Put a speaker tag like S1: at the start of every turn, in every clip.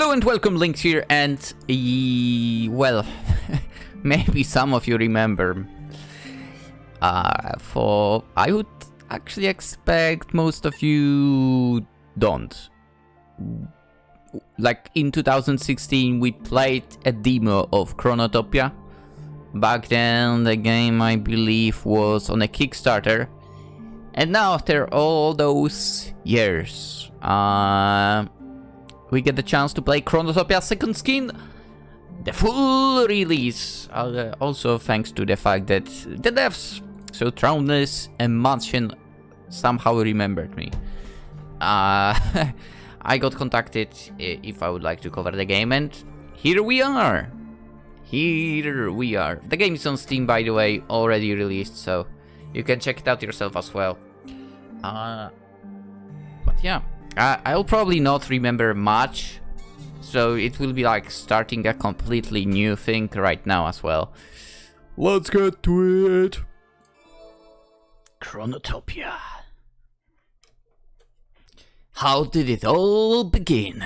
S1: Hello and welcome, Lynx here, and well, maybe some of you remember. I would actually expect most of you don't. Like in 2016, we played a demo of Chronotopia. Back then, the game, I believe, was on a Kickstarter. And now, after all those years, we get the chance to play Chronotopia second skin, the full release. Also thanks to the fact that the devs, so Troundness and Mansion, somehow remembered me. I got contacted if I would like to cover the game, and here we are. Here we are. The game is on Steam, by the way, already released, so you can check it out yourself as well. But yeah, I'll probably not remember much, so it will be like starting a completely new thing right now as well. Let's get to it. Chronotopia. How did it all begin?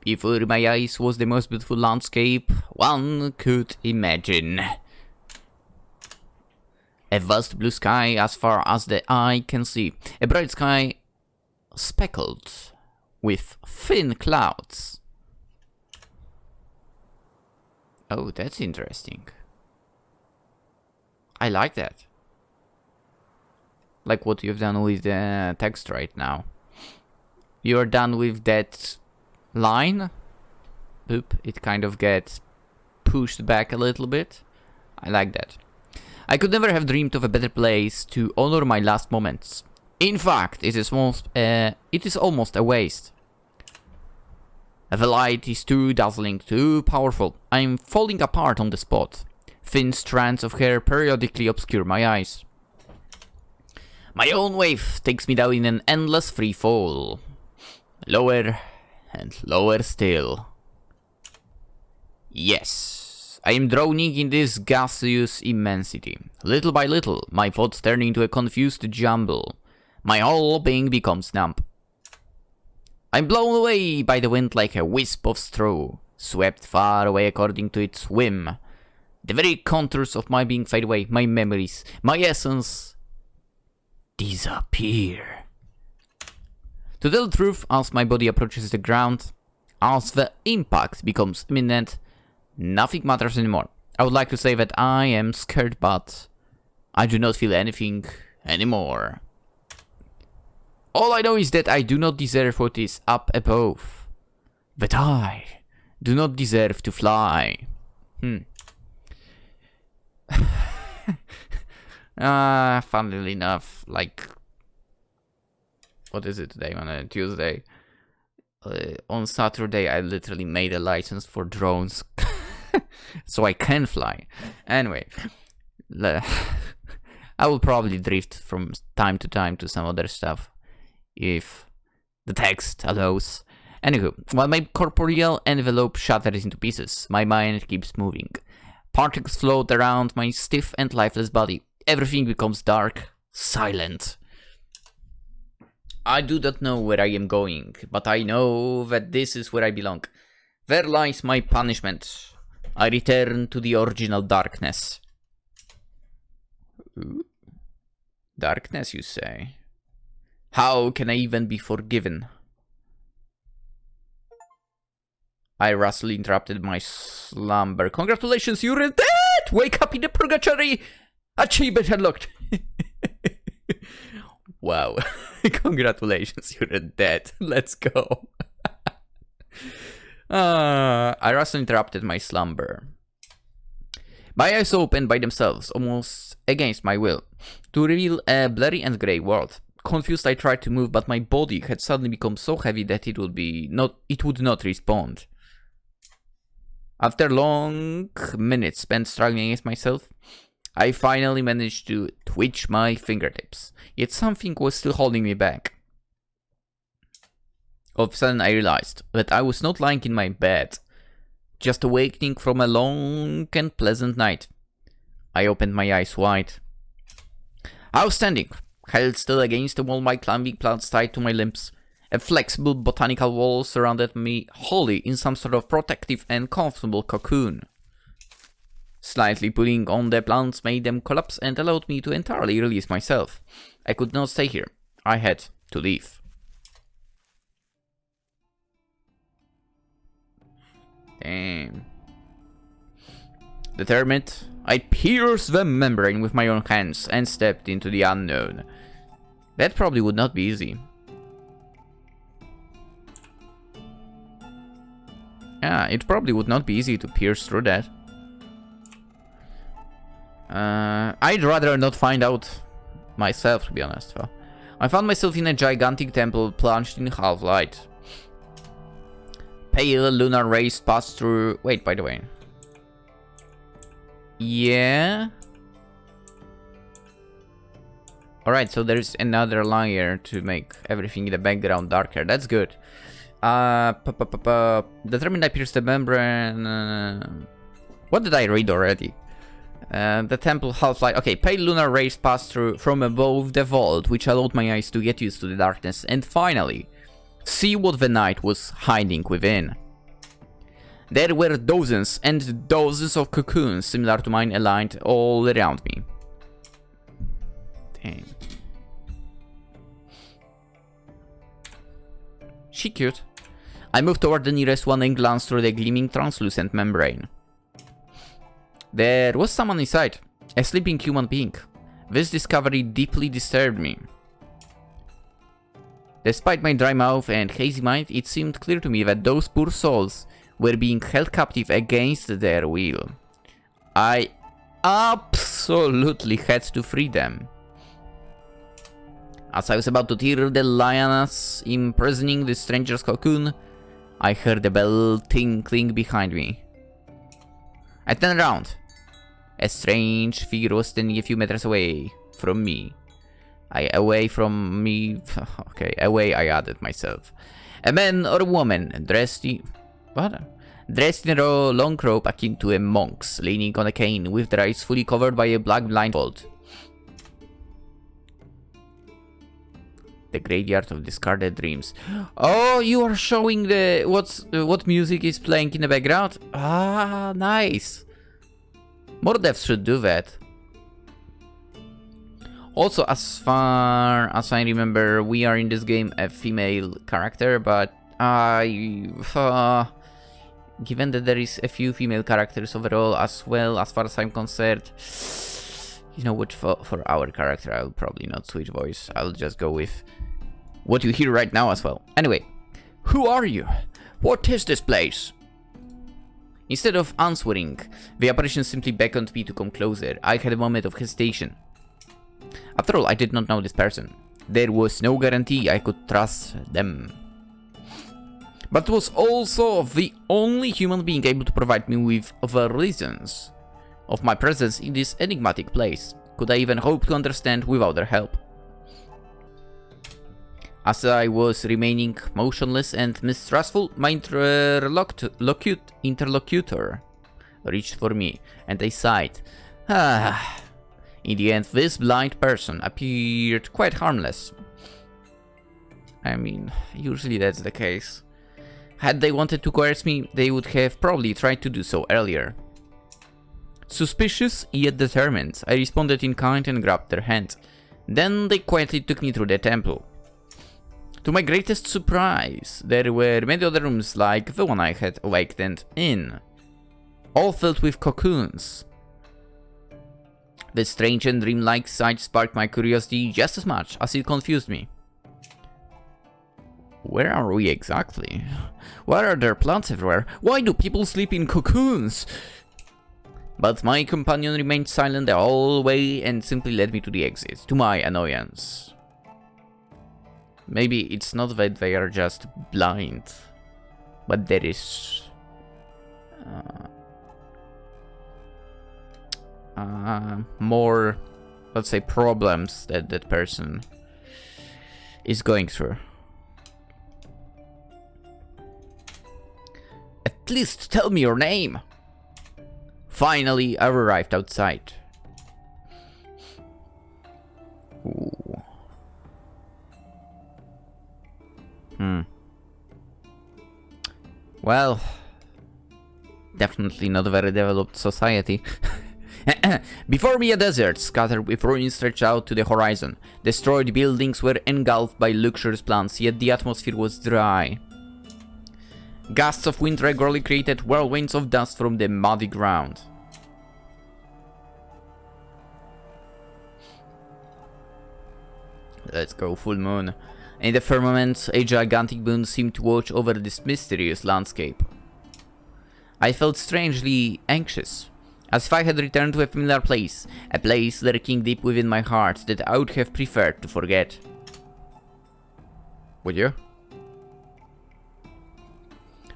S1: Before my eyes was the most beautiful landscape one could imagine. A vast blue sky as far as the eye can see. A bright sky speckled with thin clouds. Oh, that's interesting. I like that. Like what you've done with the text right now. You're done with that line. Oop, it kind of gets pushed back a little bit. I like that. I could never have dreamed of a better place to honor my last moments. In fact, it is almost a waste. The light is too dazzling, too powerful. I'm falling apart on the spot. Thin strands of hair periodically obscure my eyes. My own wave takes me down in an endless free fall. Lower and lower still. Yes, I am drowning in this gaseous immensity. Little by little, my thoughts turn into a confused jumble. My whole being becomes numb. I'm blown away by the wind like a wisp of straw, swept far away according to its whim. The very contours of my being fade away, my memories, my essence disappear. To tell the truth, as my body approaches the ground, as the impact becomes imminent, nothing matters anymore. I would like to say that I am scared, but I do not feel anything anymore. All I know is that I do not deserve what is up above. That I do not deserve to fly. Funnily enough, like, what is it today? On a Tuesday. On Saturday, I literally made a license for drones, so I can fly. Anyway, I will probably drift from time to time to some other stuff, if the text allows. Anywho, while my corporeal envelope shatters into pieces, my mind keeps moving. Particles float around my stiff and lifeless body. Everything becomes dark, silent. I do not know where I am going, but I know that this is where I belong. There lies my punishment. I return to the original darkness. Ooh. Darkness, you say? How can I even be forgiven? I rustily interrupted my slumber. Congratulations, you're dead! Wake up in the purgatory! Achievement unlocked! Wow. Congratulations, you're dead. Let's go. I rustily interrupted my slumber. My eyes opened by themselves, almost against my will, to reveal a blurry and grey world. Confused, I tried to move, but my body had suddenly become so heavy that it would not respond. After long minutes spent struggling against myself, I finally managed to twitch my fingertips, yet something was still holding me back. All of a sudden I realized that I was not lying in my bed, just awakening from a long and pleasant night. I opened my eyes wide. I was standing, held still against the wall, my climbing plants tied to my limbs. A flexible botanical wall surrounded me wholly in some sort of protective and comfortable cocoon. Slightly pulling on the plants made them collapse and allowed me to entirely release myself. I could not stay here. I had to leave. Damn. Determined, I pierced the membrane with my own hands and stepped into the unknown. That probably would not be easy. Yeah, it probably would not be easy to pierce through that. I'd rather not find out myself, to be honest. Well, I found myself in a gigantic temple plunged in half-light. Pale lunar rays passed through... Wait, by the way. Yeah? Alright, so there's another layer to make everything in the background darker. That's good. Determined I pierced the membrane... What did I read already? The temple half-light. Okay, pale lunar rays passed through from above the vault, which allowed my eyes to get used to the darkness, and finally, see what the night was hiding within. There were dozens and dozens of cocoons similar to mine aligned all around me. Dang. She cute. I moved toward the nearest one and glanced through the gleaming translucent membrane. There was someone inside, a sleeping human being. This discovery deeply disturbed me. Despite my dry mouth and hazy mind, it seemed clear to me that those poor souls were being held captive against their will. I absolutely had to free them. As I was about to tear the lioness imprisoning the stranger's cocoon, I heard a bell tinkling behind me. I turned around. A strange figure was standing a few meters away from me. Away, I added myself. A man or a woman, dressed in a long robe akin to a monk's, leaning on a cane, with their eyes fully covered by a black blindfold. The graveyard of discarded dreams. Oh, you are showing the what music is playing in the background? Ah, nice. More devs should do that. Also, as far as I remember, we are in this game a female character, but given that there is a few female characters overall as well, as far as I'm concerned, you know what, for our character, I'll probably not switch voice. I'll just go with what you hear right now as well. Anyway, who are you? What is this place? Instead of answering, the apparition simply beckoned me to come closer. I had a moment of hesitation. After all, I did not know this person. There was no guarantee I could trust them. But it was also the only human being able to provide me with the reasons of my presence in this enigmatic place. Could I even hope to understand without their help? As I was remaining motionless and mistrustful, my interlocutor reached for me, and I sighed. In the end, this blind person appeared quite harmless. I mean, usually that's the case. Had they wanted to coerce me, they would have probably tried to do so earlier. Suspicious yet determined, I responded in kind and grabbed their hand. Then they quietly took me through the temple. To my greatest surprise, there were many other rooms like the one I had awakened in, all filled with cocoons. The strange and dreamlike sight sparked my curiosity just as much as it confused me. Where are we exactly? Why are there plants everywhere? Why do people sleep in cocoons? But my companion remained silent the whole way and simply led me to the exit, to my annoyance. Maybe it's not that they are just blind, but there is more, let's say, problems that that person is going through. At least tell me your name! Finally, I arrived outside. Ooh. Well, definitely not a very developed society. Before me a desert, scattered with ruins stretched out to the horizon. Destroyed buildings were engulfed by luxurious plants, yet the atmosphere was dry. Gusts of wind regularly created whirlwinds of dust from the muddy ground. Let's go, full moon. In the firmament, a gigantic moon seemed to watch over this mysterious landscape. I felt strangely anxious, as if I had returned to a familiar place, a place lurking deep within my heart that I would have preferred to forget. Would you?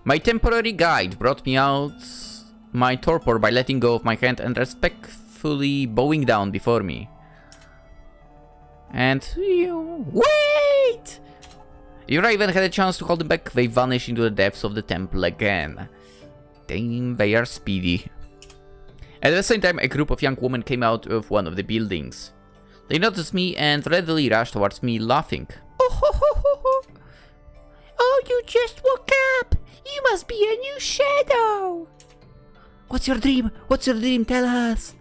S1: My temporary guide brought me out my torpor by letting go of my hand and respectfully bowing down before me. And you... Wait! Before I even had a chance to hold them back, they vanished into the depths of the temple again. Damn, they are speedy. At the same time, a group of young women came out of one of the buildings. They noticed me and readily rushed towards me, laughing. Oh, ho, ho, ho, ho. Oh, you just woke up! You must be a new shadow! What's your dream? What's your dream? Tell us!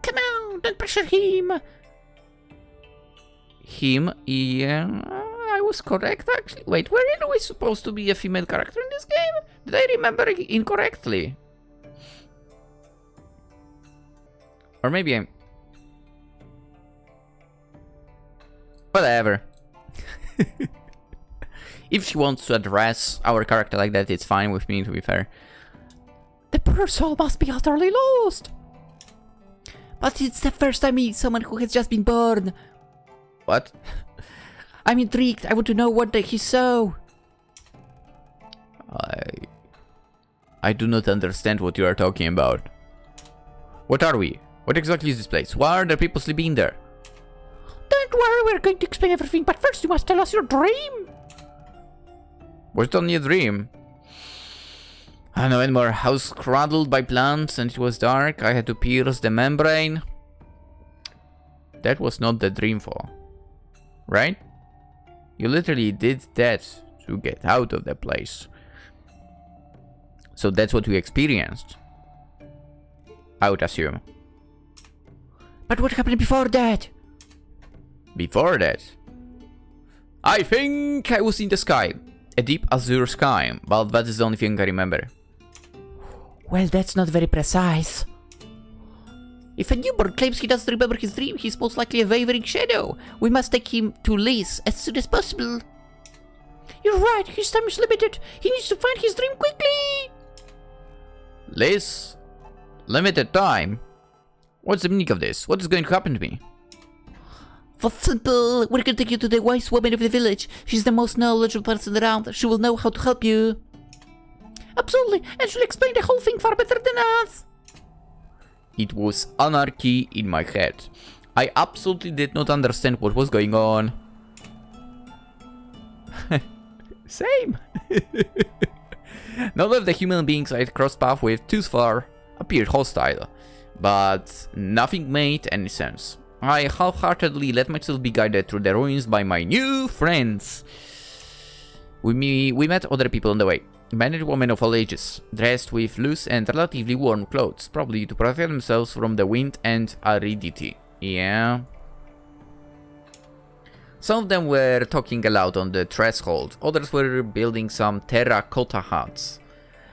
S1: Come on, don't pressure him! Him? Yeah, I was correct actually. Wait, weren't we supposed to be a female character in this game? Did I remember incorrectly? Or maybe I'm... Whatever. If she wants to address our character like that, it's fine with me, to be fair. The poor soul must be utterly lost. But it's the first time I meet someone who has just been born. What? I'm intrigued. I want to know what he saw. I do not understand what you are talking about. What are we? What exactly is this place? Why are there people sleeping in there? Don't worry, we're going to explain everything, but first you must tell us your dream. Was it only a dream? I don't know anymore. House cradled by plants and it was dark. I had to pierce the membrane. That was not the dream fall. Right? You literally did that to get out of the place. So that's what we experienced. I would assume. But what happened before that? Before that? I think I was in the sky. A deep azure sky, but that is the only thing I remember. Well, that's not very precise. If a newborn claims he doesn't remember his dream, he's most likely a wavering shadow. We must take him to Liz as soon as possible. You're right, his time is limited. He needs to find his dream quickly. Liz? Limited time? What's the meaning of this? What is going to happen to me? What's simple? We're going to take you to the wise woman of the village. She's the most knowledgeable person around. She will know how to help you. Absolutely, and she'll explain the whole thing far better than us. It was anarchy in my head. I absolutely did not understand what was going on. Same. None of the human beings I had crossed paths with thus far appeared hostile, but nothing made any sense. I half-heartedly let myself be guided through the ruins by my new friends. We met other people on the way. Men and women of all ages, dressed with loose and relatively warm clothes, probably to protect themselves from the wind and aridity. Yeah. Some of them were talking aloud on the threshold, others were building some terracotta huts,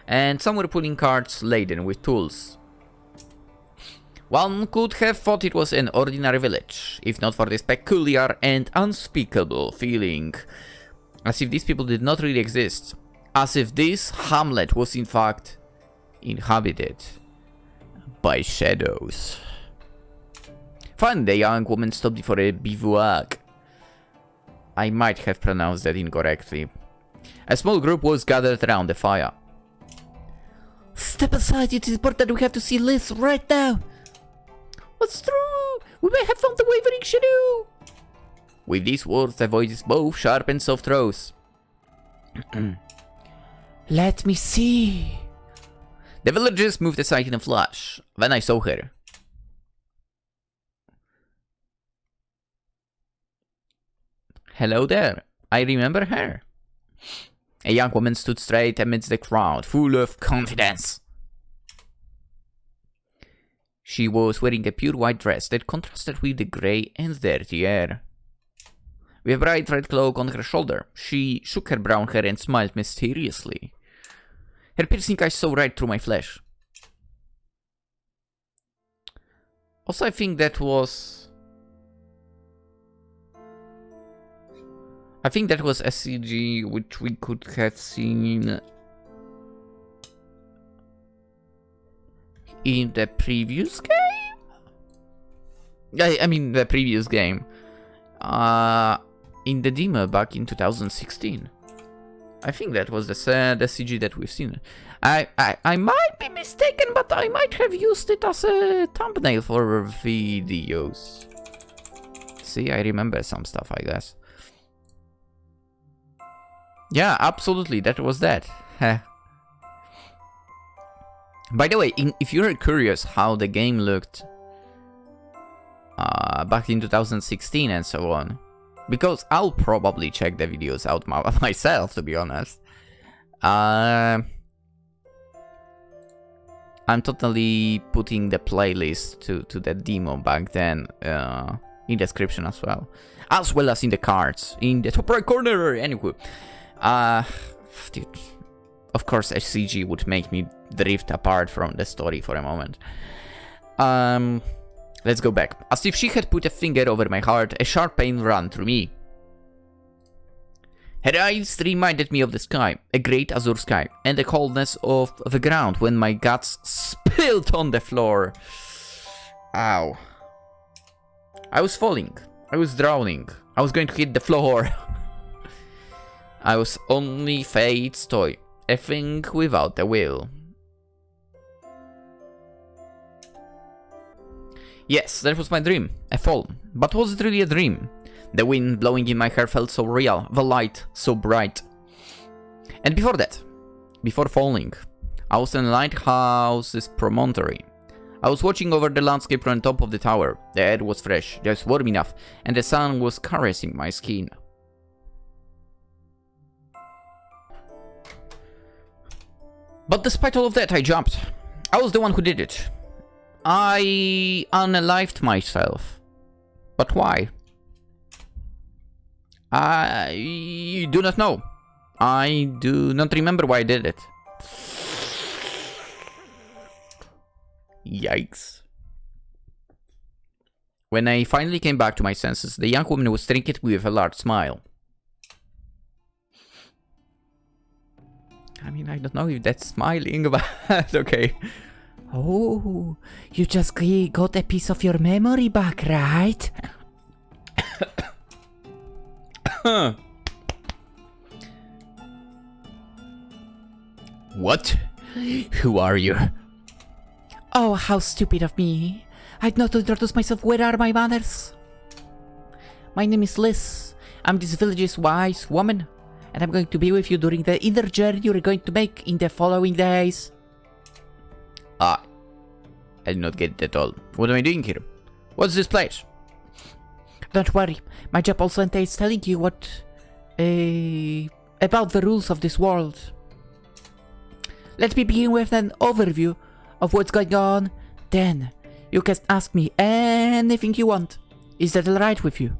S1: and some were pulling carts laden with tools. One could have thought it was an ordinary village, if not for this peculiar and unspeakable feeling, as if these people did not really exist. As if this hamlet was in fact inhabited by shadows. Finally, the young woman stopped before a bivouac. I might have pronounced that incorrectly. A small group was gathered around the fire. Step aside, it is important, we have to see Liz right now. What's true? We may have found the wavering shadow. With these words, the voices both sharp and soft rose. Let me see. The villagers moved aside in a flash. Then I saw her. Hello there. I remember her. A young woman stood straight amidst the crowd, full of confidence. She was wearing a pure white dress that contrasted with the grey and dirty air. With a bright red cloak on her shoulder, she shook her brown hair and smiled mysteriously. Her piercing eyes saw right through my flesh. Also, I think that was a CG which we could have seen in the previous game? I mean the previous game. In the demo back in 2016. I think that was the CG that we've seen. I might be mistaken, but I might have used it as a thumbnail for videos. See, I remember some stuff, I guess. Yeah, absolutely, that was that. By the way, if you're curious how the game looked back in 2016 and so on, because I'll probably check the videos out myself, to be honest. I'm totally putting the playlist to the demo back then in description as well as in the cards in the top right corner. Anyway, dude, of course a CG would make me drift apart from the story for a moment. Let's go back. As if she had put a finger over my heart, a sharp pain ran through me. Her eyes reminded me of the sky, a great azure sky, and the coldness of the ground when my guts spilled on the floor. Ow. I was falling. I was drowning. I was going to hit the floor. I was only fate's toy, a thing without a will. Yes, that was my dream, a fall. But was it really a dream? The wind blowing in my hair felt so real, the light so bright. And before that, before falling, I was in the lighthouse's promontory. I was watching over the landscape from the top of the tower. The air was fresh, just warm enough, and the sun was caressing my skin. But despite all of that, I jumped. I was the one who did it. I unalived myself. But why? I do not know. I do not remember why I did it. Yikes. When I finally came back to my senses, the young woman was staring at me with a large smile. I mean, I don't know if that's smiling, but okay. Oh, you just got a piece of your memory back, right? What? Who are you? Oh, how stupid of me. I'd not introduce myself. Where are my manners? My name is Liz. I'm this village's wise woman, and I'm going to be with you during the inner journey you're going to make in the following days. I did not get it at all. What am I doing here? What's this place? Don't worry, my job also entails telling you what about the rules of this world. Let me begin with an overview of what's going on. Then you can ask me anything you want. Is that alright with you?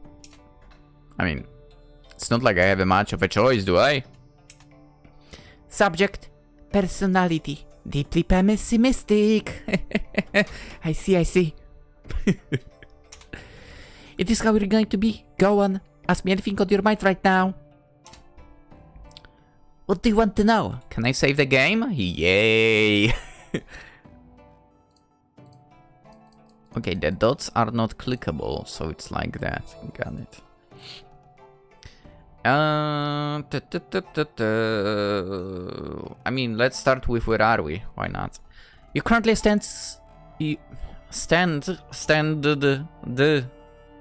S1: I mean, it's not like I have much of a choice, do I? Subject, personality, deeply pessimistic. I see. It is how we're going to be. Go on, ask me anything on your mind right now. What do you want to know? Can I save the game? Yay! Okay, the dots are not clickable, so it's like that. Got it. I mean, let's start with where are we? Why not? You currently stand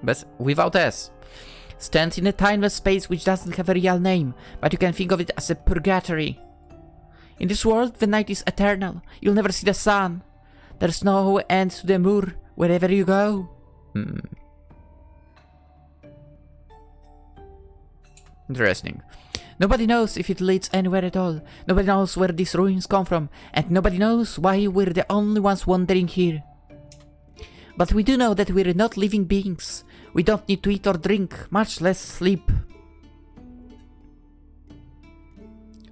S1: but without S. Stand in a timeless space which doesn't have a real name, but you can think of it as a purgatory. In this world, the night is eternal. You'll never see the sun. There's no end to the moor wherever you go. Interesting. Nobody knows if it leads anywhere at all. Nobody knows where these ruins come from. And nobody knows why we're the only ones wandering here. But we do know that we're not living beings. We don't need to eat or drink, much less sleep.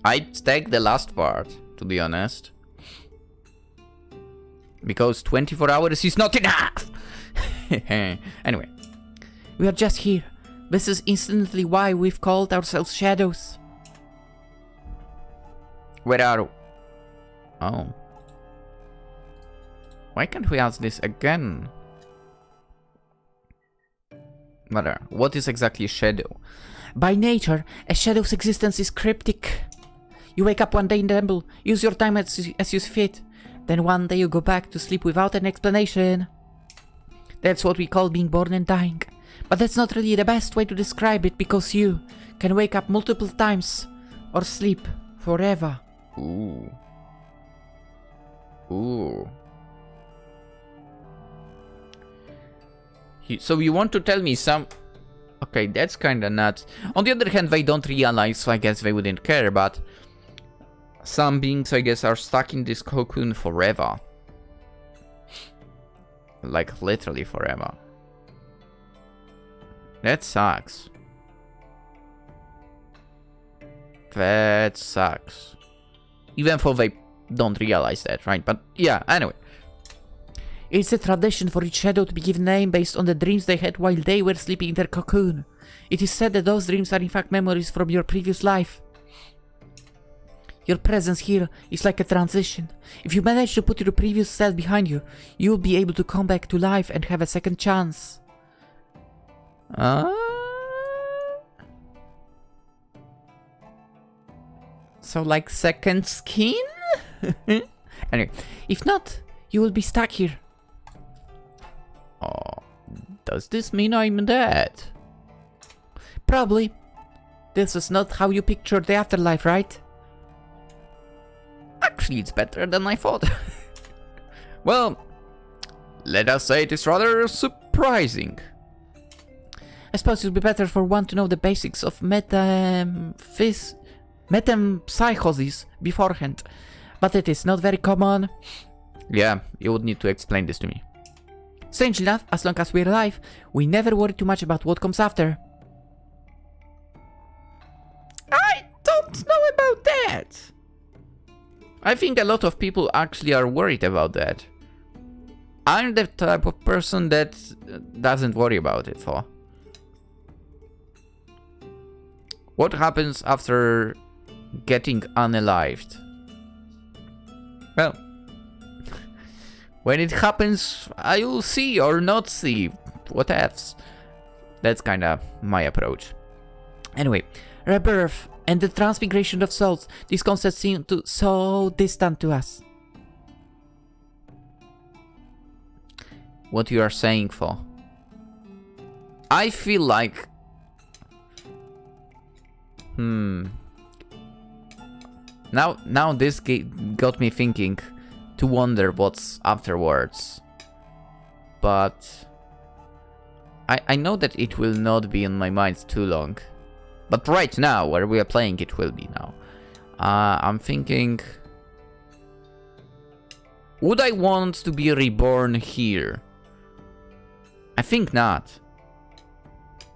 S1: I'd take the last part, to be honest. Because 24 hours is not enough! Anyway. We are just here. This is instantly why we've called ourselves shadows. Where are... Oh. Why can't we ask this again? Mother, what is exactly a shadow? By nature, a shadow's existence is cryptic. You wake up one day in the temple, use your time as you see fit. Then one day you go back to sleep without an explanation. That's what we call being born and dying. But that's not really the best way to describe it, because you can wake up multiple times or sleep forever. Ooh. Ooh. So you want to tell me some... Okay, that's kinda nuts. On the other hand, they don't realize, so I guess they wouldn't care, but... Some beings, I guess, are stuck in this cocoon forever. Like, literally forever. That sucks. That sucks. Even though they don't realize that, right? But yeah, anyway. It's a tradition for each shadow to be given a name based on the dreams they had while they were sleeping in their cocoon. It is said that those dreams are in fact memories from your previous life. Your presence here is like a transition. If you manage to put your previous self behind you, you'll be able to come back to life and have a second chance. So like second skin? Anyway, if not, you will be stuck here. Oh, does this mean I'm dead? Probably. This is not how you pictured the afterlife, right? Actually, it's better than I thought. Well, let us say it is rather surprising. I suppose it would be better for one to know the basics of metempsychosis beforehand, but it is not very common. Yeah, you would need to explain this to me. Strangely enough, as long as we're alive, we never worry too much about what comes after. I don't know about that. I think a lot of people actually are worried about that. I'm the type of person that doesn't worry about it, though. What happens after getting unalived? Well, when it happens, I'll see or not see. What else? That's kinda my approach. Anyway, rebirth and the transmigration of souls. These concepts seem so distant to us. What you are saying, for? I feel like... Now this got me thinking to wonder what's afterwards. But... I know that it will not be in my mind too long. But right now, where we are playing, it will be now. I'm thinking... Would I want to be reborn here? I think not.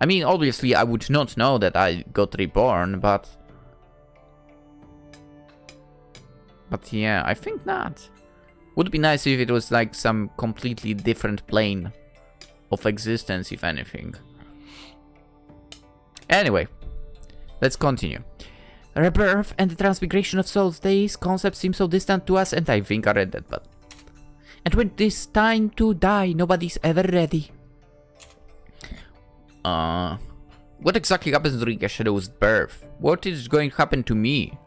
S1: I mean, obviously, I would not know that I got reborn, but... But yeah, I think not. Would be nice if it was like some completely different plane of existence, if anything. Anyway, let's continue. Rebirth and the transmigration of souls. These concepts seem so distant to us, and I think I read that, but... And when it is time to die, nobody's ever ready. What exactly happens during a shadow's birth? What is going to happen to me?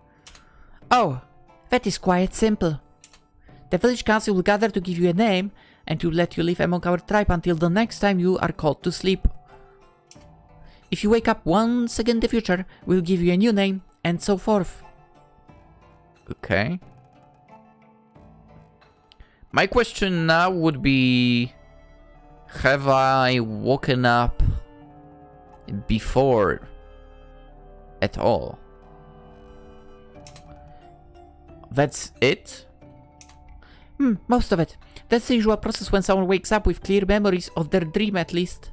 S1: Oh, that is quite simple. The village council will gather to give you a name, and to let you live among our tribe until the next time you are called to sleep. If you wake up once again in the future, we'll give you a new name, and so forth. Okay. My question now would be... Have I woken up before at all. That's it?
S2: Most of it. That's the usual process when someone wakes up with clear memories of their dream, at least.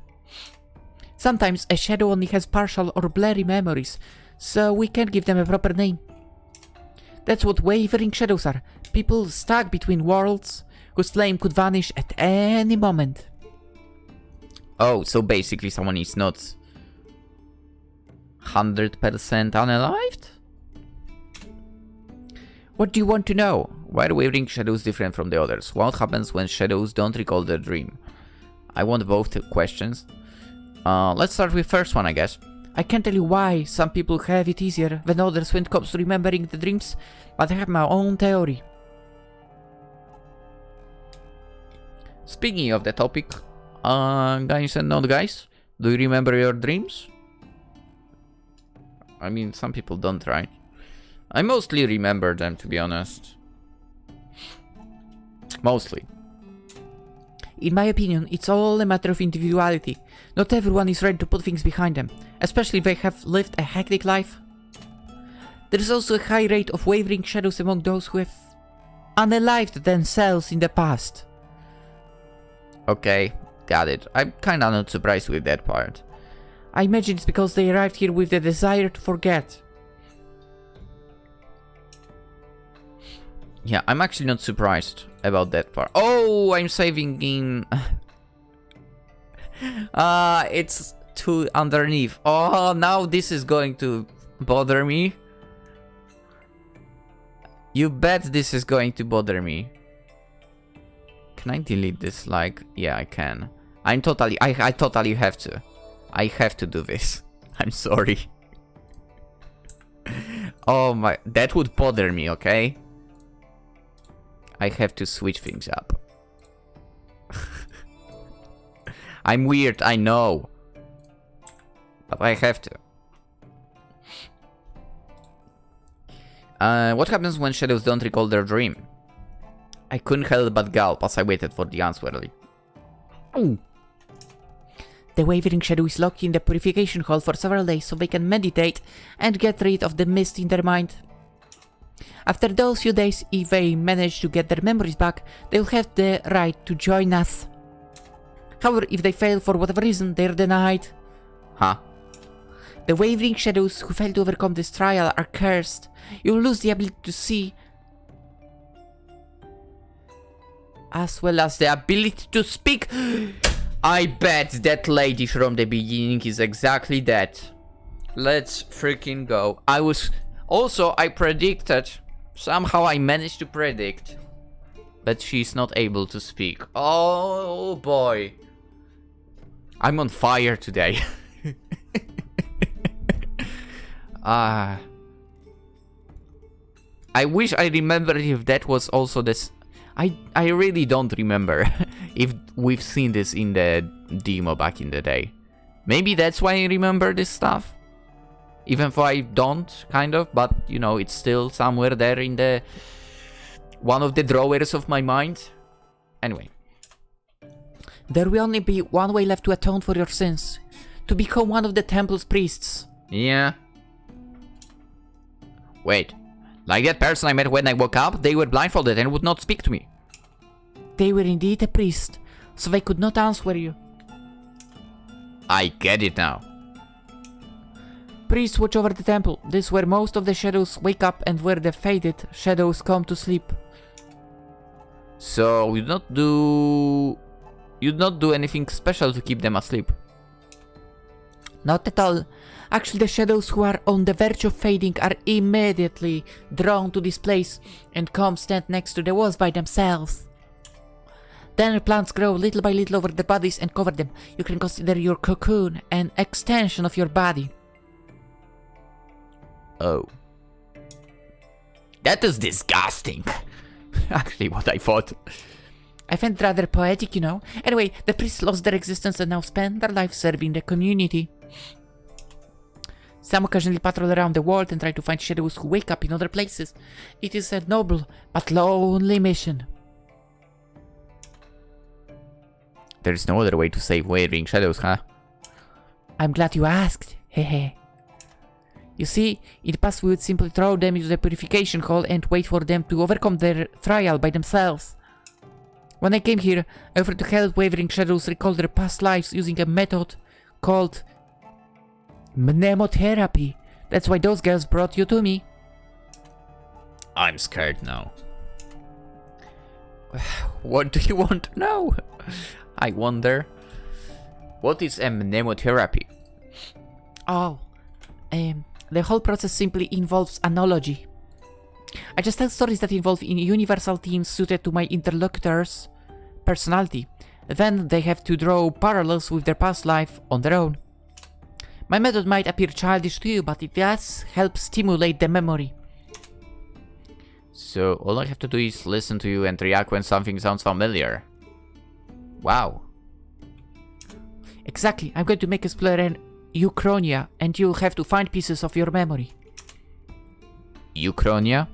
S2: Sometimes a shadow only has partial or blurry memories, so we can't give them a proper name. That's what wavering shadows are. People stuck between worlds, whose flame could vanish at any moment.
S1: Oh, so basically someone is not 100% unalived? What do you want to know? Why are wavering shadows different from the others? What happens when shadows don't recall their dream? I want both questions. Let's start with first one, I guess.
S2: I can't tell you why some people have it easier than others when it comes to remembering the dreams, but I have my own theory.
S1: Speaking of the topic, guys and not guys, do you remember your dreams? I mean, some people don't, right? I mostly remember them, to be honest. Mostly.
S2: In my opinion, it's all a matter of individuality. Not everyone is ready to put things behind them, especially if they have lived a hectic life. There is also a high rate of wavering shadows among those who have unalived themselves in the past.
S1: Okay, got it. I'm kinda not surprised with that part.
S2: I imagine it's because they arrived here with the desire to forget.
S1: Yeah, I'm actually not surprised about that part. Oh, I'm saving in... it's too underneath. Oh, now this is going to bother me. You bet this is going to bother me. Can I delete this? Like, yeah, I can. I totally have to. I have to do this. I'm sorry. Oh my, that would bother me, okay? I have to switch things up. I'm weird, I know. But I have to. What happens when shadows don't recall their dream? I couldn't help but gulp as I waited for the answer.
S2: The wavering shadow is locked in the purification hall for several days so they can meditate and get rid of the mist in their mind. After those few days, if they manage to get their memories back, they'll have the right to join us. However, if they fail for whatever reason, they're denied.
S1: Huh?
S2: The wavering shadows who fail to overcome this trial are cursed. You'll lose the ability to see, as well as the ability to speak.
S1: I bet that lady from the beginning is exactly that. Let's freaking go. I predicted, somehow I managed to predict that she's not able to speak. Oh boy. I'm on fire today. I wish I remembered if that was also this. I really don't remember if we've seen this in the demo back in the day. Maybe that's why I remember this stuff. Even though I don't, kind of, but you know, it's still somewhere there in the one of the drawers of my mind. Anyway.
S2: There will only be one way left to atone for your sins. To become one of the temple's priests.
S1: Yeah. Wait. Like that person I met when I woke up, they were blindfolded and would not speak to me.
S2: They were indeed a priest, so they could not answer you.
S1: I get it now.
S2: Priests watch over the temple. This is where most of the shadows wake up and where the faded shadows come to sleep.
S1: So you'd not do anything special to keep them asleep?
S2: Not at all. Actually, the shadows who are on the verge of fading are immediately drawn to this place and come stand next to the walls by themselves. Then plants grow little by little over their bodies and cover them. You can consider your cocoon an extension of your body.
S1: Oh. That is disgusting. Actually, what I thought.
S2: I find it rather poetic, you know. Anyway, the priests lost their existence and now spend their life serving the community. Some occasionally patrol around the world and try to find shadows who wake up in other places. It is a noble but lonely mission.
S1: There is no other way to save wavering shadows, huh?
S2: I'm glad you asked. Hehe. You see, in the past we would simply throw them into the purification hall and wait for them to overcome their trial by themselves. When I came here, I offered to help wavering shadows recall their past lives using a method called mnemotherapy. That's why those girls brought you to me.
S1: I'm scared now. What do you want to know? I wonder. What is a mnemotherapy?
S2: Oh, the whole process simply involves analogy. I just tell stories that involve universal themes suited to my interlocutor's personality. Then they have to draw parallels with their past life on their own. My method might appear childish to you, but it does help stimulate the memory.
S1: So all I have to do is listen to you and react when something sounds familiar. Wow.
S2: Exactly, I'm going to make us play an Uchronia, and you'll have to find pieces of your memory.
S1: Uchronia?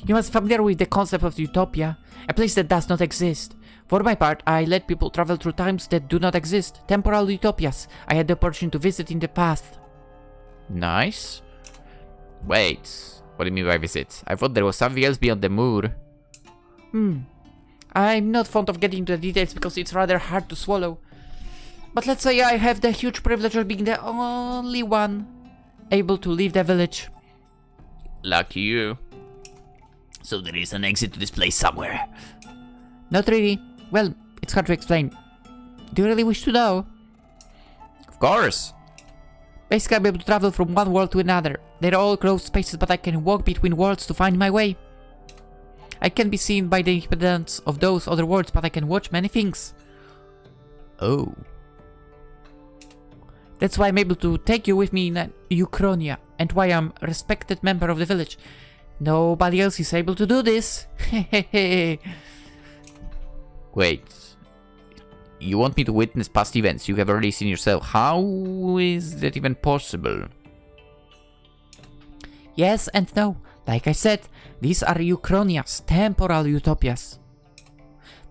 S2: You must be familiar with the concept of utopia, a place that does not exist. For my part, I let people travel through times that do not exist, temporal utopias I had the opportunity to visit in the past.
S1: Nice. Wait, what do you mean by visit? I thought there was something else beyond the moor.
S2: I'm not fond of getting into the details because it's rather hard to swallow. But let's say I have the huge privilege of being the only one able to leave the village.
S1: Lucky you. So there is an exit to this place somewhere.
S2: Not really. Well, it's hard to explain. Do you really wish to know?
S1: Of course.
S2: Basically, I'm able to travel from one world to another. They're all closed spaces, but I can walk between worlds to find my way. I can be seen by the inhabitants of those other worlds, but I can watch many things.
S1: Oh.
S2: That's why I'm able to take you with me in Uchronia, and why I'm a respected member of the village. Nobody else is able to do this.
S1: Wait. You want me to witness past events you have already seen yourself? How is that even possible?
S2: Yes and no. Like I said, these are Uchronias, temporal utopias.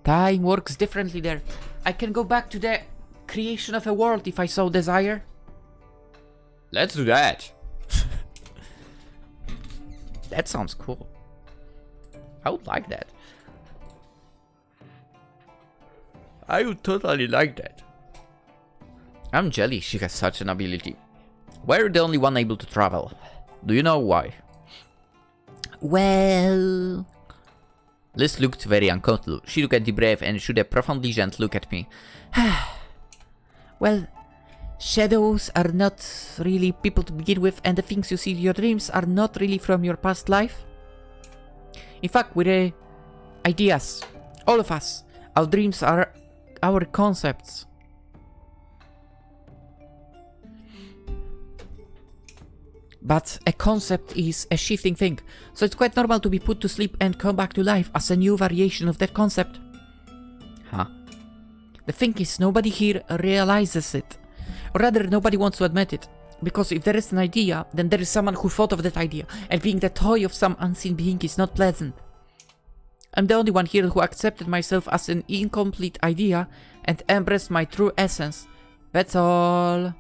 S2: Time works differently there. I can go back to the creation of a world if I so desire.
S1: Let's do that. That sounds cool. I would like that. I would totally like that. I'm jealous she has such an ability. Why are you the only one able to travel? Do you know why?
S2: Well...
S1: Liz looked very uncomfortable. She took a deep breath and shoot a profoundly gentle look at me.
S2: Well, shadows are not really people to begin with, and the things you see in your dreams are not really from your past life. In fact, we're ideas. All of us. Our dreams are our concepts. But a concept is a shifting thing, so it's quite normal to be put to sleep and come back to life as a new variation of that concept.
S1: Huh?
S2: The thing is, nobody here realizes it. Or rather, nobody wants to admit it. Because if there is an idea, then there is someone who thought of that idea, and being the toy of some unseen being is not pleasant. I'm the only one here who accepted myself as an incomplete idea and embraced my true essence. That's all.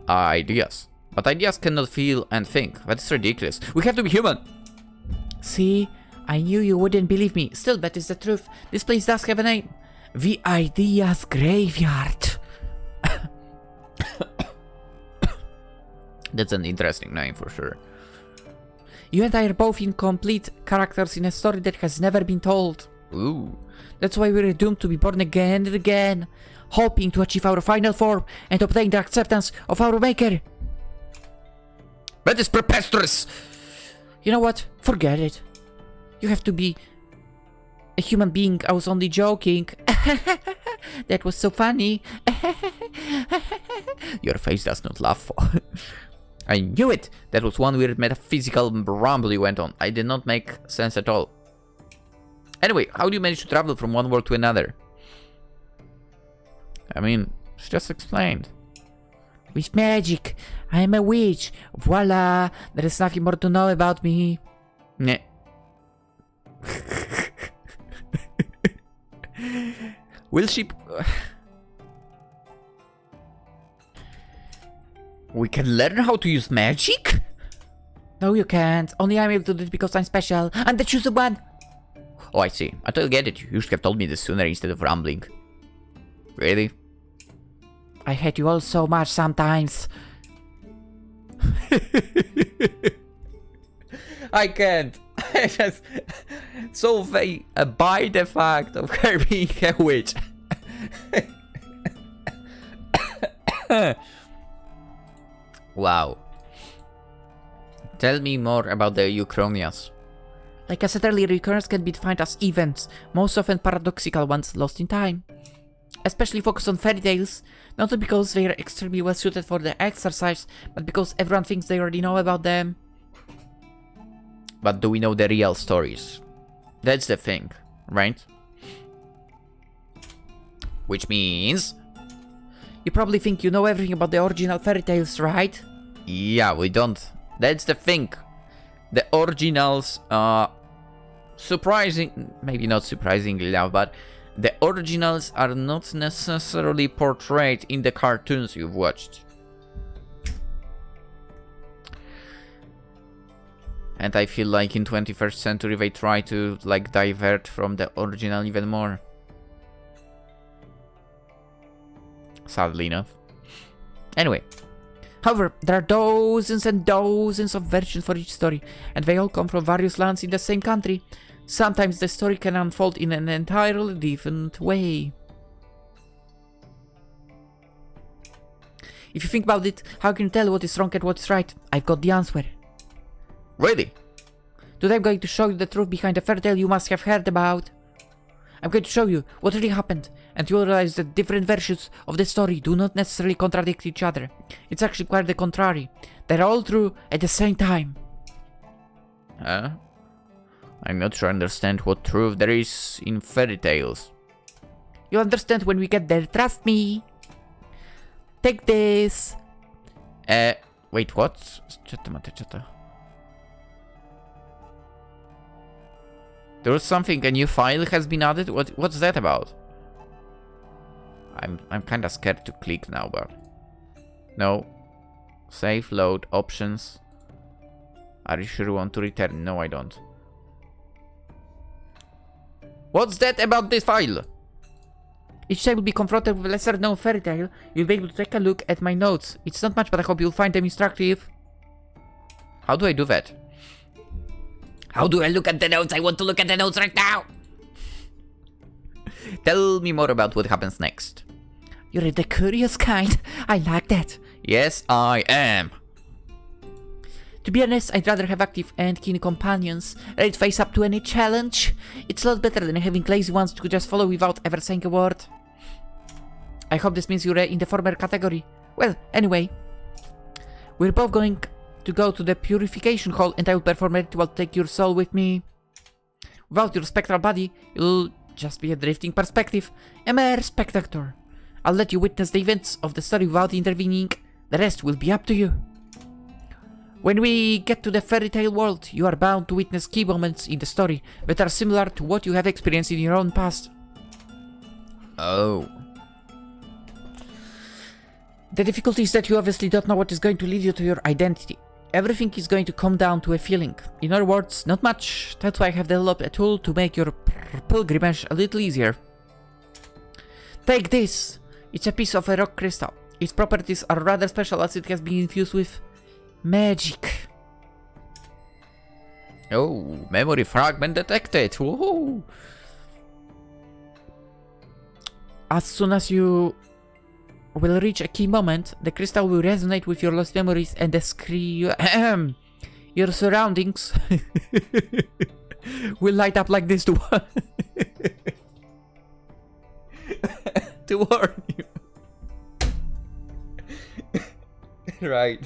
S1: Ideas. But ideas cannot feel and think. That's ridiculous. We have to be human.
S2: See? I knew you wouldn't believe me. Still, that is the truth. This place does have a name. The Ideas Graveyard.
S1: That's an interesting name for sure.
S2: You and I are both incomplete characters in a story that has never been told.
S1: Ooh.
S2: That's why we're doomed to be born again and again, hoping to achieve our final form and obtain the acceptance of our maker.
S1: That is preposterous!
S2: You know what? Forget it. You have to be a human being. I was only joking. That was so funny.
S1: Your face does not laugh. I knew it! That was one weird metaphysical rumble you went on. I did not make sense at all. Anyway, how do you manage to travel from one world to another? I mean, she just explained.
S2: With magic. I am a witch. Voila. There is nothing more to know about me.
S1: Nah. Will she... We can learn how to use magic?
S2: No, you can't. Only I'm able to do it because I'm special. I'm the chosen one.
S1: Oh, I see. I totally get it. You should have told me this sooner instead of rambling. Really?
S2: I hate you all so much sometimes.
S1: I can't. I just so by the fact of her being a witch. Wow. Tell me more about the Uchronias.
S2: Like I said earlier, recurrence can be defined as events, most often paradoxical ones lost in time. Especially focus on fairy tales, not because they are extremely well suited for the exercise, but because everyone thinks they already know about them.
S1: But do we know the real stories? That's the thing, right? Which means...
S2: You probably think you know everything about the original fairy tales, right?
S1: Yeah, we don't. That's the thing. The originals are surprising, maybe not surprisingly enough, but the originals are not necessarily portrayed in the cartoons you've watched. And I feel like in 21st century they try to like divert from the original even more. Sadly enough. Anyway.
S2: However, there are dozens and dozens of versions for each story, and they all come from various lands in the same country. Sometimes the story can unfold in an entirely different way. If you think about it, how can you tell what is wrong and what is right? I've got the answer.
S1: Really?
S2: Today I'm going to show you the truth behind the fairy tale you must have heard about. I'm going to show you what really happened, and you'll realize that different versions of the story do not necessarily contradict each other. It's actually quite the contrary. They're all true at the same time.
S1: Huh? I'm not sure I understand what truth there is in fairy tales.
S2: You'll understand when we get there, trust me. Take this.
S1: Wait, what? There was something, a new file has been added? What's that about? I'm kinda scared to click now, but... No. Save, load, options. Are you sure you want to return? No, I don't. What's that about this file?
S2: Each time you'll be confronted with a lesser known fairy tale, you'll be able to take a look at my notes. It's not much, but I hope you'll find them instructive.
S1: How do I do that? How do I look at the notes? I want to look at the notes right now! Tell me more about what happens next.
S2: You're the curious kind. I like that.
S1: Yes, I am.
S2: To be honest, I'd rather have active and keen companions, ready to face up to any challenge. It's a lot better than having lazy ones who just follow without ever saying a word. I hope this means you're in the former category. Well, anyway, we're both going to go to the purification hall, and I will perform a ritual to take your soul with me. Without your spectral body, you'll just be a drifting perspective, a mere spectator. I'll let you witness the events of the story without intervening. The rest will be up to you. When we get to the fairy tale world, you are bound to witness key moments in the story that are similar to what you have experienced in your own past.
S1: Oh.
S2: The difficulty is that you obviously don't know what is going to lead you to your identity. Everything is going to come down to a feeling. In other words, not much. That's why I have developed a tool to make your pilgrimage a little easier. Take this! It's a piece of a rock crystal. Its properties are rather special as it has been infused with magic.
S1: Oh, memory fragment detected. Woohoo!
S2: As soon as you will reach a key moment, the crystal will resonate with your lost memories and your surroundings will light up like this to
S1: warn you. Right.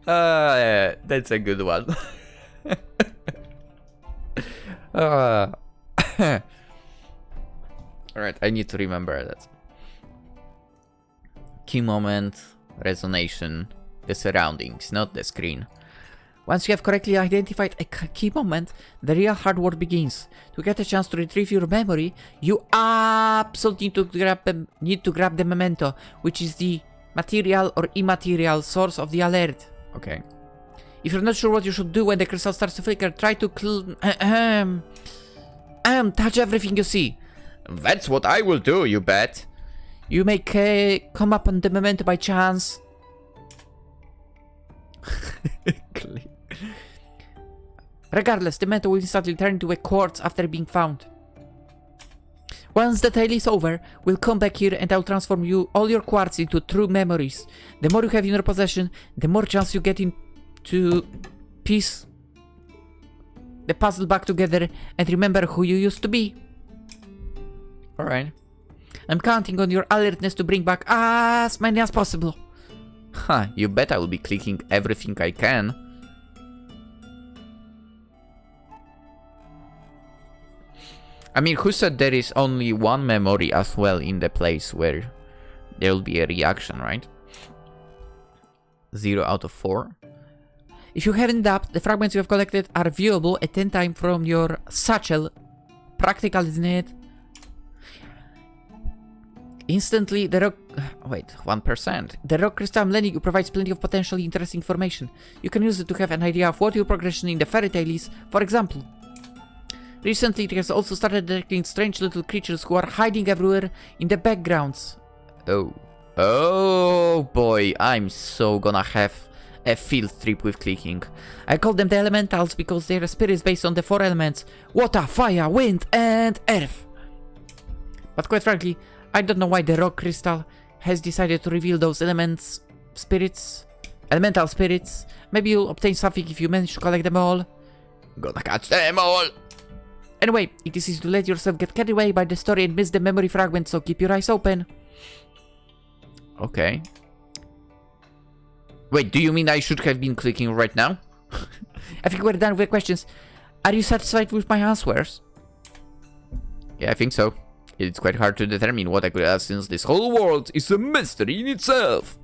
S1: That's a good one. Alright, I need to remember that. Key moment, resonation, the surroundings, not the screen.
S2: Once you have correctly identified a key moment, the real hard work begins. To get a chance to retrieve your memory, you absolutely need to grab the memento, which is the material or immaterial source of the alert.
S1: Okay.
S2: If you're not sure what you should do when the crystal starts to flicker, try to touch everything you see.
S1: That's what I will do, you bet.
S2: You may come up on the memento by chance. Regardless, the memento will instantly turn into a quartz after being found. Once the tale is over, we'll come back here and I'll transform all your quartz into true memories. The more you have in your possession, the more chance you get to piece the puzzle back together and remember who you used to be.
S1: Alright.
S2: I'm counting on your alertness to bring back as many as possible.
S1: Huh, you bet I will be clicking everything I can. I mean, who said there is only one memory as well in the place where there will be a reaction, right? 0 out of 4.
S2: If you haven't dabbed, the fragments you have collected are viewable at 10 times from your satchel. Practical, isn't it? Instantly, the rock... Wait, 1%. The rock crystal I'm lending you provides plenty of potentially interesting information. You can use it to have an idea of what your progression in the fairy tale is. For example, recently it has also started detecting strange little creatures who are hiding everywhere in the backgrounds.
S1: Oh. Oh boy, I'm so gonna have a field trip with clicking.
S2: I call them the elementals because they are spirits based on the 4 elements: water, fire, wind, and earth. But quite frankly, I don't know why the rock crystal has decided to reveal those elemental spirits. Maybe you'll obtain something if you manage to collect them all.
S1: Gonna catch them all!
S2: Anyway, it is easy to let yourself get carried away by the story and miss the memory fragment, so keep your eyes open.
S1: Okay. Wait, do you mean I should have been clicking right now?
S2: I think we're done with the questions. Are you satisfied with my answers?
S1: Yeah, I think so. It's quite hard to determine what I could ask since this whole world is a mystery in itself.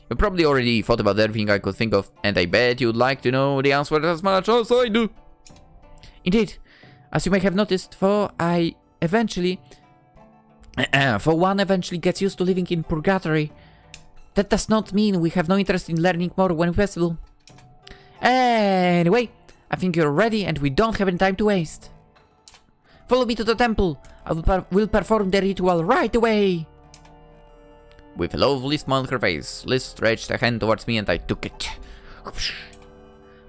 S1: You probably already thought about everything I could think of, and I bet you'd like to know the answer as much as I do.
S2: Indeed. As you may have noticed, for one eventually gets used to living in purgatory, that does not mean we have no interest in learning more when possible. Anyway, I think you're ready and we don't have any time to waste. Follow me to the temple. We'll perform the ritual right away.
S1: With a lovely smile on her face, Liz stretched a hand towards me and I took it.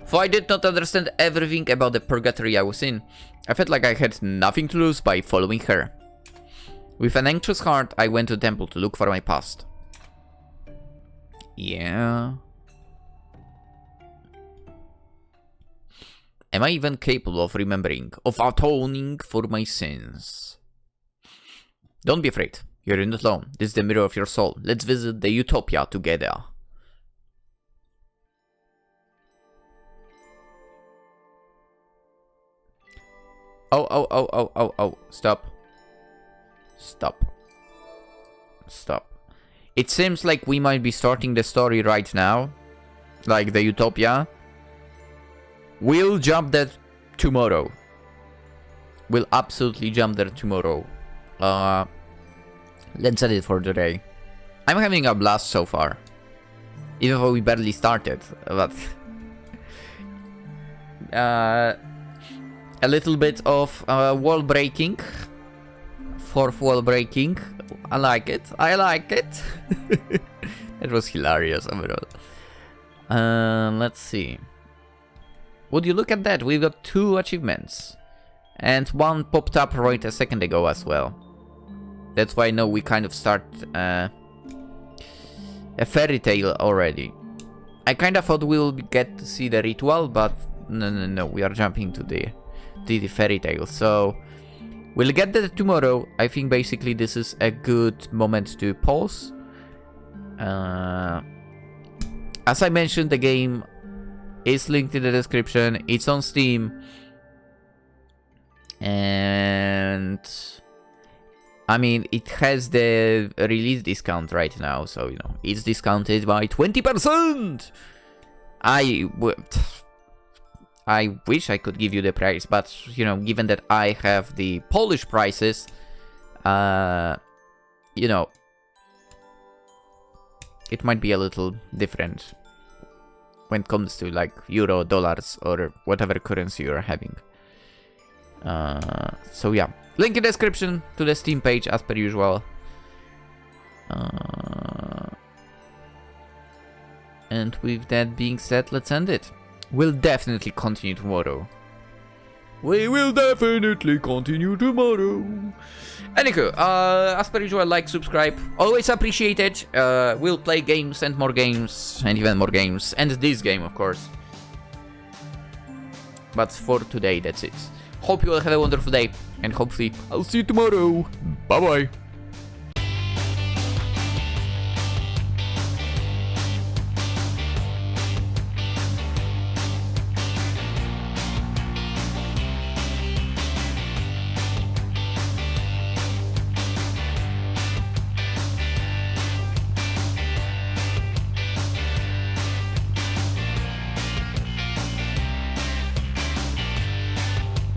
S1: For I did not understand everything about the purgatory I was in, I felt like I had nothing to lose by following her. With an anxious heart, I went to the temple to look for my past. Yeah. Am I even capable of remembering, of atoning for my sins? Don't be afraid. You're not alone. This is the mirror of your soul. Let's visit the Utopia together. Oh. Stop. It seems like we might be starting the story right now. Like the Utopia. We'll jump that tomorrow. We'll absolutely jump there tomorrow. Let's end it for today. I'm having a blast so far. Even though we barely started. But... a little bit of wall breaking. 4th wall breaking. I like it. It was hilarious overall. Let's see. Would you look at that? We've got 2 achievements. And 1 popped up right a second ago as well. That's why I know we kind of start a fairy tale already. I kind of thought we'll get to see the ritual, but no. We are jumping to the fairy tale. So we'll get that tomorrow. I think basically this is a good moment to pause. As I mentioned, the game is linked in the description. It's on Steam. And I mean, it has the release discount right now, so you know, it's discounted by 20%. I wish I could give you the price, but you know, given that I have the Polish prices, you know, it might be a little different when it comes to like euro, dollars, or whatever currency you're having. So yeah, link in description to the Steam page as per usual. And with that being said, let's end it. We'll definitely continue tomorrow. We will definitely continue tomorrow. Anywho, as per usual, like, subscribe, always appreciated. We'll play games and more games and even more games, and this game, of course. But for today, that's it. Hope you all have a wonderful day, and hopefully I'll see you tomorrow. Bye bye.